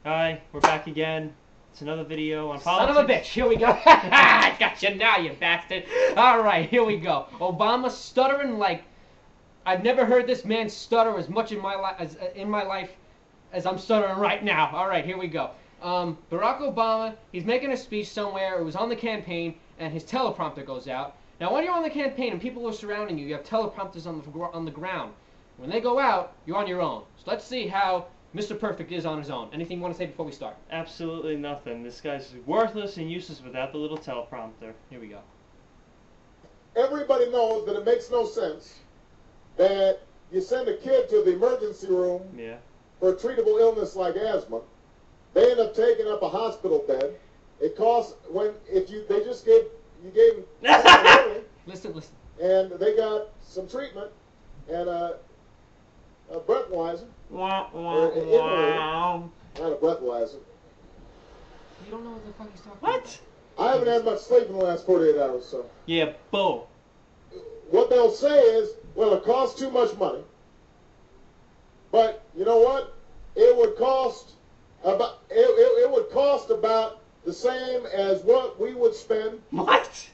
Hi, we're back again. It's another video on Son politics. of a bitch, here we go. I got you now, you bastard. Alright, here we go. Obama stuttering like I've never heard this man stutter as much in my life as I'm stuttering right now. Alright, here we go. Barack Obama, he's making a speech somewhere, it was on the campaign, and his teleprompter goes out. Now when you're on the campaign and people are surrounding you, you have teleprompters on the ground. When they go out, you're on your own. So let's see how Mr. Perfect is on his own. Anything you want to say before we start? Absolutely nothing. This guy's worthless and useless without the little teleprompter. Here we go. Everybody knows that it makes no sense that you send a kid to the emergency room for a treatable illness like asthma. They end up taking up a hospital bed. It costs they just gave treatment Listen. and they got some treatment and a breathalyzer. Not a breathalyzer. You don't know what the fuck he's talking about. What? I haven't had much sleep in the last 48 hours, so. Yeah, boo. What they'll say is, well, it costs too much money. But you know what? It would cost about the same as what we would spend. What?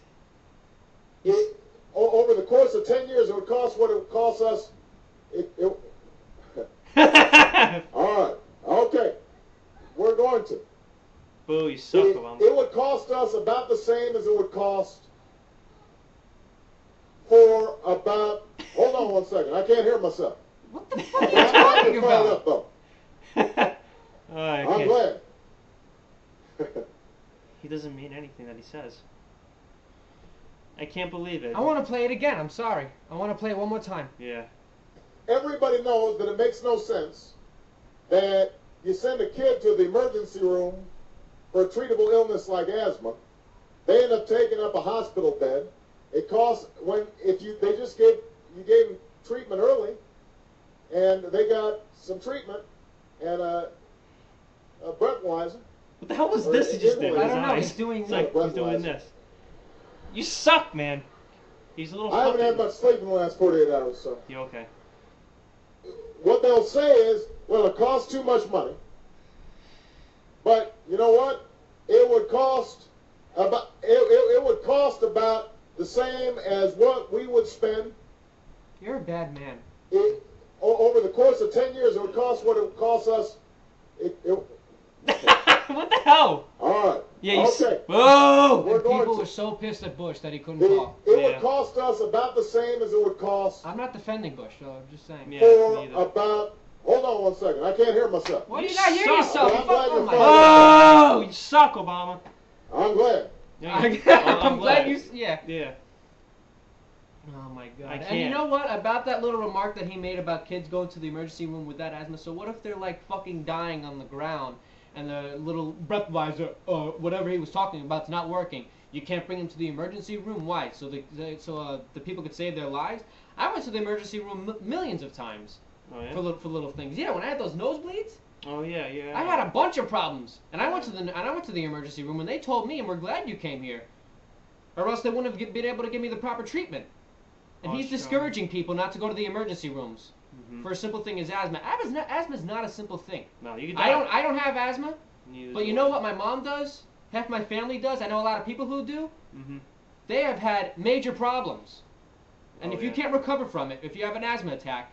Over the course of 10 years, it would cost what it would cost us. All right. Okay. We're going to. Boo, you suck, Obama. It would cost us about the same as it would cost for about. Hold on one second. I can't hear myself. What the fuck are you talking about? Up, though. I'm glad. He doesn't mean anything that he says. I can't believe it. I want to play it again. I'm sorry. I want to play it one more time. Yeah. Everybody knows that it makes no sense that you send a kid to the emergency room for a treatable illness like asthma. They end up taking up a hospital bed. It costs they just gave them treatment early, and they got some treatment and a breathalyzer. What the hell was this he just did with I his don't know. eyes? He's doing It's like he's doing this. You suck, man. He's a little. I haven't had much sleep in the last 48 hours, so. You okay? What they'll say is, well, it costs too much money. But you know what? It would cost about the same as what we would spend. You're a bad man. Over the course of 10 years, it would cost what it would cost us. What the hell? All right. Yeah, okay. Whoa! We're going People to. were so pissed at Bush that he couldn't talk. It would cost us about the same as it would cost I'm not defending Bush, so I'm just saying. Yeah, for me either. about. Hold on one second. I can't hear myself. Why do You you not hear suck. yourself? I'm glad you're Oh my fine. God. Oh, you suck, Obama. I'm glad. I'm glad you. Yeah. Yeah. Oh my God. I And you can't. know what? About that little remark that he made about kids going to the emergency room with that asthma. So what if they're like fucking dying on the ground and the little breathalyzer or whatever he was talking about's not working? You can't bring them to the emergency room. Why? So the people could save their lives. I went to the emergency room millions of times Oh yeah. for little things. Yeah, when I had those nosebleeds, Oh yeah. I had a bunch of problems, and I went to the emergency room, and they told me, and we're glad you came here, or else they wouldn't have been able to give me the proper treatment. And he's sure. discouraging people not to go to the emergency rooms Mhm. for a simple thing as asthma. Asthma's not a simple thing. No, you can die. I don't have asthma, Neither but do you know what my mom does? Half my family does. I know a lot of people who do. Mhm. They have had major problems, and Oh, if you yeah. can't recover from it, if you have an asthma attack,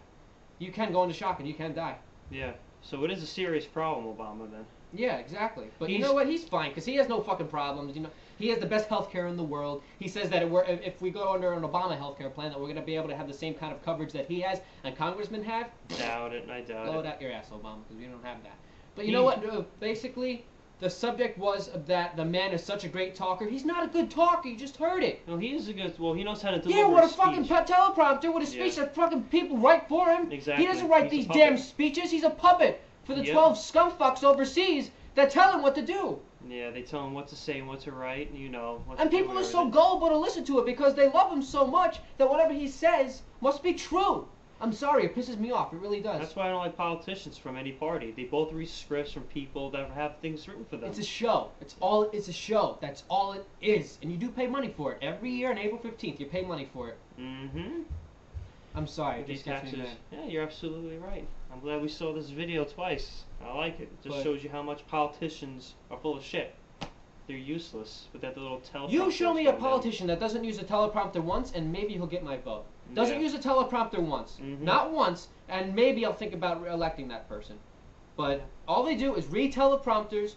you can go into shock and you can die. Yeah. So it is a serious problem, Obama. Then. Yeah, exactly. But you He's- know what? He's fine because he has no fucking problems. You know, he has the best healthcare in the world. He says that if we go under an Obama healthcare plan, that we're gonna be able to have the same kind of coverage that he has and congressmen have. Doubt it. I doubt Blow it. it out your ass, Obama, because we don't have that. But you know what? Basically, the subject was that the man is such a great talker. He's not a good talker. You just heard it. No, he is a good. Well, he knows how to deliver. Yeah, what a speech. fucking teleprompter with a speech that fucking people write for him. Exactly. He doesn't write He's a these puppet. damn speeches. He's a puppet for the 12 scumfucks overseas that tell him what to do. Yeah, they tell him what to say and what to write. You know. What And to do people are and so everything. gullible to listen to it because they love him so much that whatever he says must be true. I'm sorry, it pisses me off. It really does. That's why I don't like politicians from any party. They both read scripts from people that have things written for them. It's a show. It's a show. That's all it is. And you do pay money for it. Every year on April 15th, you pay money for it. Mm-hmm. I'm sorry. It These just gets me taxes. mad. Yeah, you're absolutely right. I'm glad we saw this video twice. I like it. It just But- shows you how much politicians are full of shit. They're useless with that little teleprompter. You show me a going down. politician that doesn't use a teleprompter once, and maybe he'll get my vote. Doesn't Yeah. use a teleprompter once, Mhm. not once, and maybe I'll think about electing that person. But all they do is read teleprompters.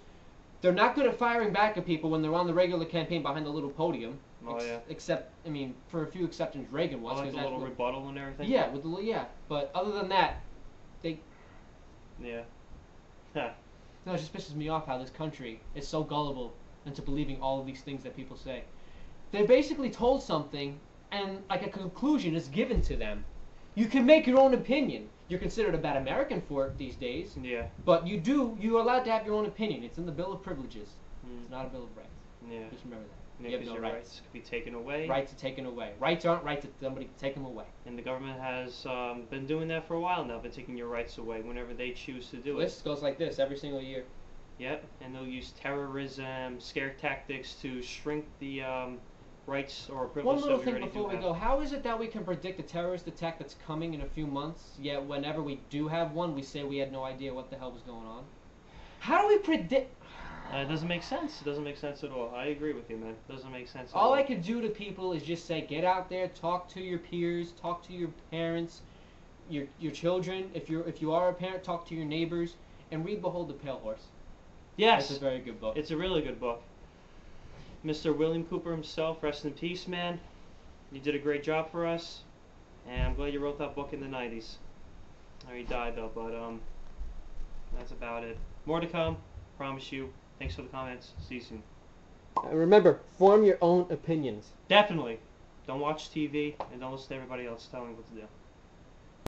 They're not good at firing back at people when they're on the regular campaign behind the little podium. Oh, yeah. Except, I mean, for a few exceptions, Reagan I was. like 'Cause the that's little what- rebuttal and everything. yeah, with the but other than that, Yeah. Huh. no, it just pisses me off how this country is so gullible into believing all of these things that people say. They're basically told something, and like a conclusion is given to them. You can make your own opinion. You're considered a bad American for it these days, Yeah. but you're allowed to have your own opinion. It's in the Bill of Privileges. It's Mm. not a Bill of Rights. Yeah. Just remember that. Yeah, You have 'cause no your rights. rights could be taken away. Rights are taken away. Rights aren't rights if somebody can take them away. And the government has been doing that for a while now. Been taking your rights away whenever they choose to do The it. list goes like this every single year. Yep. And they'll use terrorism, scare tactics to shrink the rights or One privileges little that we thing already before do we have. go. How is it that we can predict a terrorist attack that's coming in a few months, yet whenever we do have one, we say we had no idea what the hell was going on? How do we predict? It doesn't make sense. It doesn't make sense at all. I agree with you, man. It doesn't make sense at All all. I could do to people is just say, get out there, talk to your peers, talk to your parents, your children. If you are a parent, talk to your neighbors, and read Behold the Pale Horse. Yes. It's a very good book. It's a really good book. Mr. William Cooper himself, rest in peace, man. You did a great job for us, and I'm glad you wrote that book in the 90s. He died though, but that's about it. More to come, promise you. Thanks for the comments. See you soon. Remember, form your own opinions. Definitely. Don't watch TV and don't listen to everybody else telling you what to do.